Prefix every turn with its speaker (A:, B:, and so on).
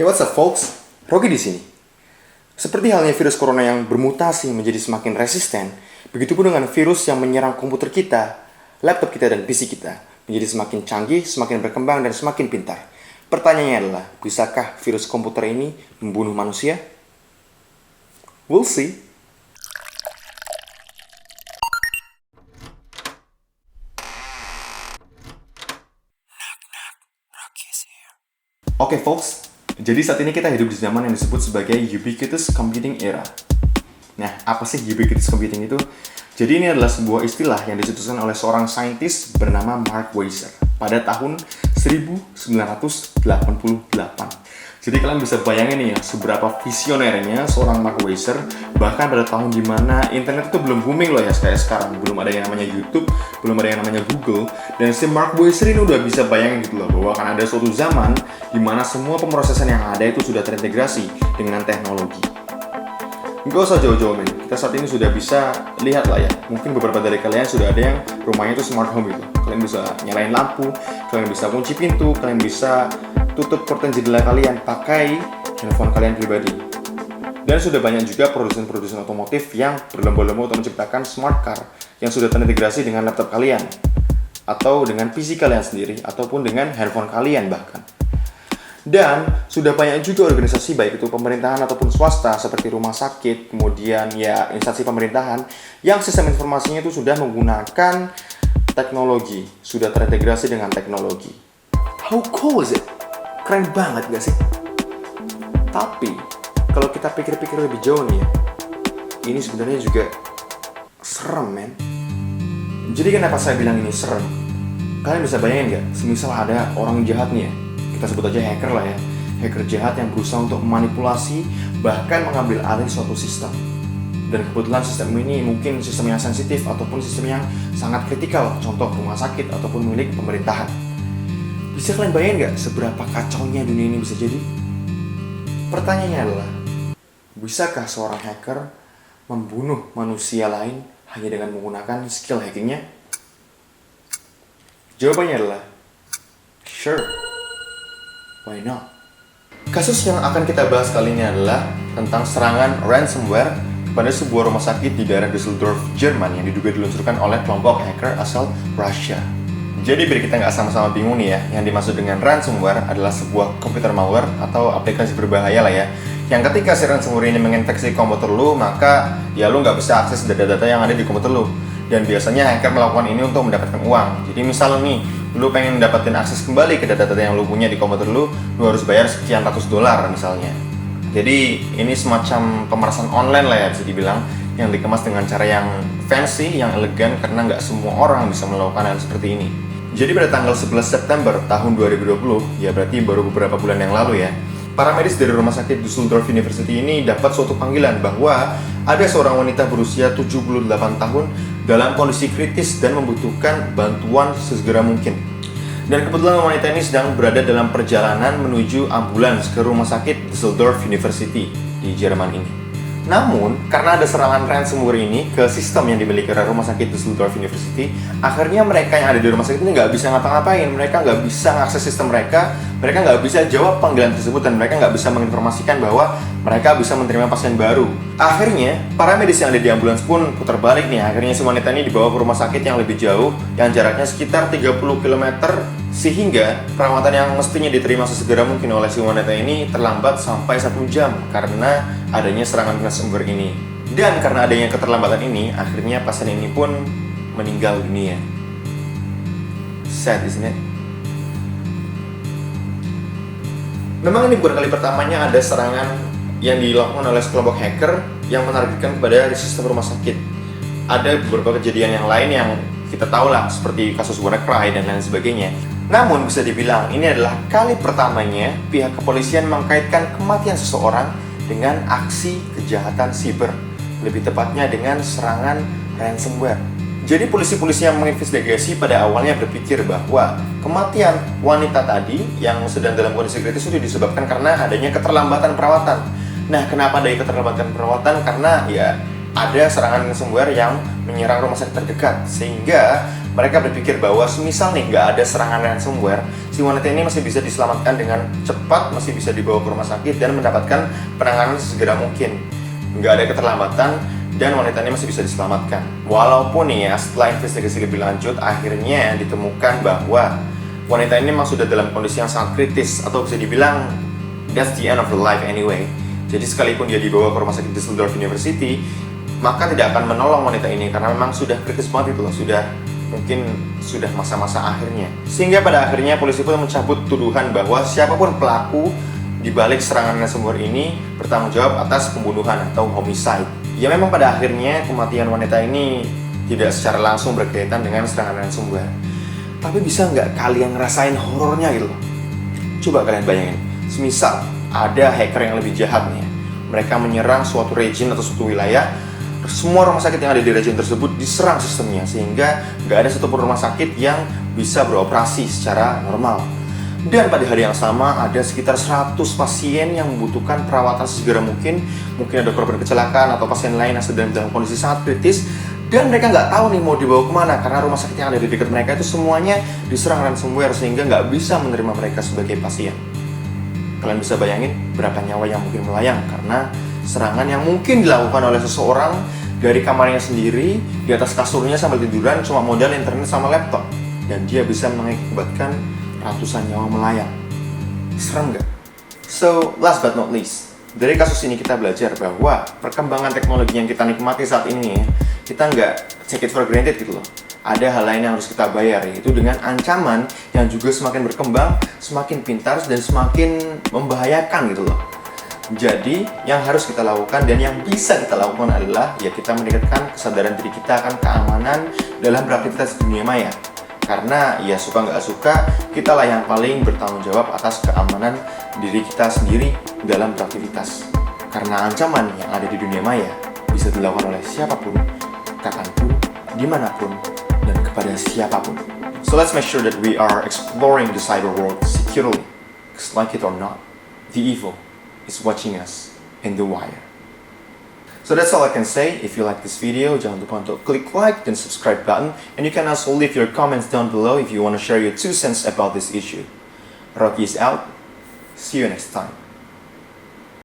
A: Hey, what's up folks? Rocky di sini. Seperti halnya virus corona yang bermutasi menjadi semakin resisten, begitu pun dengan virus yang menyerang komputer kita, laptop kita dan PC kita menjadi semakin canggih, semakin berkembang dan semakin pintar. Pertanyaannya adalah, bisakah virus komputer ini membunuh manusia? We'll see. Oke folks, jadi saat ini kita hidup di zaman yang disebut sebagai ubiquitous computing era. Nah, apa sih ubiquitous computing itu? Jadi ini adalah sebuah istilah yang dicetuskan oleh seorang saintis bernama Mark Weiser pada tahun 1988. Jadi kalian bisa bayangin nih ya, seberapa visionernya seorang Mark Weiser, bahkan pada tahun dimana internet itu belum booming loh ya kayak sekarang. Belum ada yang namanya YouTube, belum ada yang namanya Google. Dan si Mark Weiser ini udah bisa bayangin gitu loh, bahwa akan ada suatu zaman dimana semua pemrosesan yang ada itu sudah terintegrasi dengan teknologi. Nggak usah jauh-jauh men, kita saat ini sudah bisa lihat lah ya. Mungkin beberapa dari kalian sudah ada yang rumahnya itu smart home gitu. Kalian bisa nyalain lampu, kalian bisa kunci pintu, kalian bisa tutup curtain jendela kalian pakai handphone kalian pribadi. Dan sudah banyak juga produsen-produsen otomotif yang berlomba-lomba untuk menciptakan smart car yang sudah terintegrasi dengan laptop kalian, atau dengan PC kalian sendiri, ataupun dengan handphone kalian bahkan. Dan sudah banyak juga organisasi baik itu pemerintahan ataupun swasta seperti rumah sakit, kemudian ya instansi pemerintahan yang sistem informasinya itu sudah menggunakan teknologi, sudah terintegrasi dengan teknologi. How cool is it? Keren banget gak sih? Tapi kalau kita pikir-pikir lebih jauh nih ya, ini sebenarnya juga serem men. Jadi kenapa saya bilang ini serem? Kalian bisa bayangin gak? Semisal ada orang jahat nih ya, kita sebut aja hacker lah ya, hacker jahat yang berusaha untuk memanipulasi bahkan mengambil alih suatu sistem. Dan kebetulan sistem ini mungkin sistem yang sensitif ataupun sistem yang sangat kritikal, contoh rumah sakit ataupun milik pemerintahan. Bisa kalian bayangin gak seberapa kacaunya dunia ini bisa jadi? Pertanyaannya adalah, bisakah seorang hacker membunuh manusia lain hanya dengan menggunakan skill hackingnya? Jawabannya adalah, sure. Why not? Kasus yang akan kita bahas kali ini adalah tentang serangan ransomware kepada sebuah rumah sakit di daerah Düsseldorf, Jerman yang diduga diluncurkan oleh kelompok hacker asal Rusia. Jadi biar kita nggak sama-sama bingung nih ya, yang dimaksud dengan ransomware adalah sebuah komputer malware atau aplikasi berbahaya lah ya, yang ketika si ransomware ini menginfeksi komputer lu, maka ya lu nggak bisa akses data-data yang ada di komputer lu. Dan biasanya hacker melakukan ini untuk mendapatkan uang. Jadi misal nih, lu pengen dapetin akses kembali ke data-data yang lu punya di komputer lu harus bayar sekian ratus dolar misalnya. Jadi ini semacam pemerasan online lah ya bisa dibilang, yang dikemas dengan cara yang fancy, yang elegan, karena nggak semua orang bisa melakukan hal seperti ini. Jadi pada tanggal 11 September tahun 2020, ya berarti baru beberapa bulan yang lalu ya, para medis dari rumah sakit Düsseldorf University ini dapat suatu panggilan bahwa ada seorang wanita berusia 78 tahun dalam kondisi kritis dan membutuhkan bantuan sesegera mungkin. Dan kebetulan wanita ini sedang berada dalam perjalanan menuju ambulans ke rumah sakit Düsseldorf University di Jerman ini. Namun, karena ada serangan ransomware ini ke sistem yang dimiliki oleh rumah sakit Düsseldorf University, akhirnya mereka yang ada di rumah sakit ini nggak bisa ngapa-ngapain, mereka nggak bisa mengakses sistem mereka nggak bisa jawab panggilan tersebut, dan mereka nggak bisa menginformasikan bahwa mereka bisa menerima pasien baru. Akhirnya, para medis yang ada di ambulans pun putar balik nih, akhirnya si wanita ini dibawa ke rumah sakit yang lebih jauh, yang jaraknya sekitar 30 km, sehingga perawatan yang mestinya diterima sesegera mungkin oleh si wanita ini terlambat sampai 1 jam karena adanya serangan ransomware ini. Dan karena adanya keterlambatan ini, akhirnya pasien ini pun meninggal dunia. Sad, isn't it? Memang ini bukan kali pertamanya ada serangan yang dilakukan oleh sekelompok hacker yang menargetkan kepada sistem rumah sakit. Ada beberapa kejadian yang lain yang kita tahu lah, seperti kasus WannaCry dan lain sebagainya. Namun bisa dibilang ini adalah kali pertamanya pihak kepolisian mengkaitkan kematian seseorang dengan aksi kejahatan siber, lebih tepatnya dengan serangan ransomware. Jadi polisi-polisi yang menginvestigasi pada awalnya berpikir bahwa kematian wanita tadi yang sedang dalam kondisi kritis sudah disebabkan karena adanya keterlambatan perawatan. Nah, kenapa ada keterlambatan perawatan? Karena ya ada serangan ransomware yang menyerang rumah sakit terdekat, sehingga Mereka berpikir bahwa semisal nih nggak ada serangan ransomware, si wanita ini masih bisa diselamatkan dengan cepat, masih bisa dibawa ke rumah sakit dan mendapatkan penanganan sesegera mungkin. Nggak ada keterlambatan dan wanita ini masih bisa diselamatkan. Walaupun nih ya, setelah investigasi lebih lanjut, akhirnya ditemukan bahwa wanita ini memang sudah dalam kondisi yang sangat kritis, atau bisa dibilang that's the end of her life anyway. Jadi sekalipun dia dibawa ke rumah sakit Düsseldorf University, maka tidak akan menolong wanita ini karena memang sudah kritis banget itu loh, mungkin sudah masa-masa akhirnya. Sehingga pada akhirnya polisi pun mencabut tuduhan bahwa siapapun pelaku di balik serangan ransomware ini bertanggung jawab atas pembunuhan atau homicide. Ya memang pada akhirnya kematian wanita ini tidak secara langsung berkaitan dengan serangan ransomware. Tapi bisa nggak kalian ngerasain horornya gitu loh? Coba kalian bayangin, semisal ada hacker yang lebih jahat nih ya. Mereka menyerang suatu region atau suatu wilayah, semua rumah sakit yang ada di region tersebut diserang sistemnya, sehingga nggak ada satupun rumah sakit yang bisa beroperasi secara normal. Dan pada hari yang sama ada sekitar 100 pasien yang membutuhkan perawatan segera mungkin ada korban kecelakaan atau pasien lain yang sedang dalam kondisi sangat kritis, dan mereka nggak tahu nih mau dibawa kemana karena rumah sakit yang ada di dekat mereka itu semuanya diserang ransomware, sehingga nggak bisa menerima mereka sebagai pasien. Kalian bisa bayangin berapa nyawa yang mungkin melayang karena serangan yang mungkin dilakukan oleh seseorang dari kamarnya sendiri, di atas kasurnya sambil tiduran, cuma modal internet sama laptop, dan dia bisa mengakibatkan ratusan nyawa melayang. Serem gak? So, last but not least, dari kasus ini kita belajar bahwa perkembangan teknologi yang kita nikmati saat ini, kita nggak take it for granted gitu loh. Ada hal lain yang harus kita bayar, yaitu dengan ancaman yang juga semakin berkembang, semakin pintar, dan semakin membahayakan gitu loh. Jadi, yang harus kita lakukan dan yang bisa kita lakukan adalah ya kita meningkatkan kesadaran diri kita akan keamanan dalam beraktivitas di dunia maya. Karena ya suka nggak suka, kitalah yang paling bertanggung jawab atas keamanan diri kita sendiri dalam beraktivitas. Karena ancaman yang ada di dunia maya bisa dilakukan oleh siapapun, kapanpun, dimanapun, dan kepada siapapun. So let's make sure that we are exploring the cyber world securely. Because like it or not, the evil is watching us in the wire. So that's all I can say. If you like this video, jangan lupa untuk klik like dan subscribe button, and you can also leave your comments down below if you want to share your 2 cents about this issue. Rocky is out. See you next time.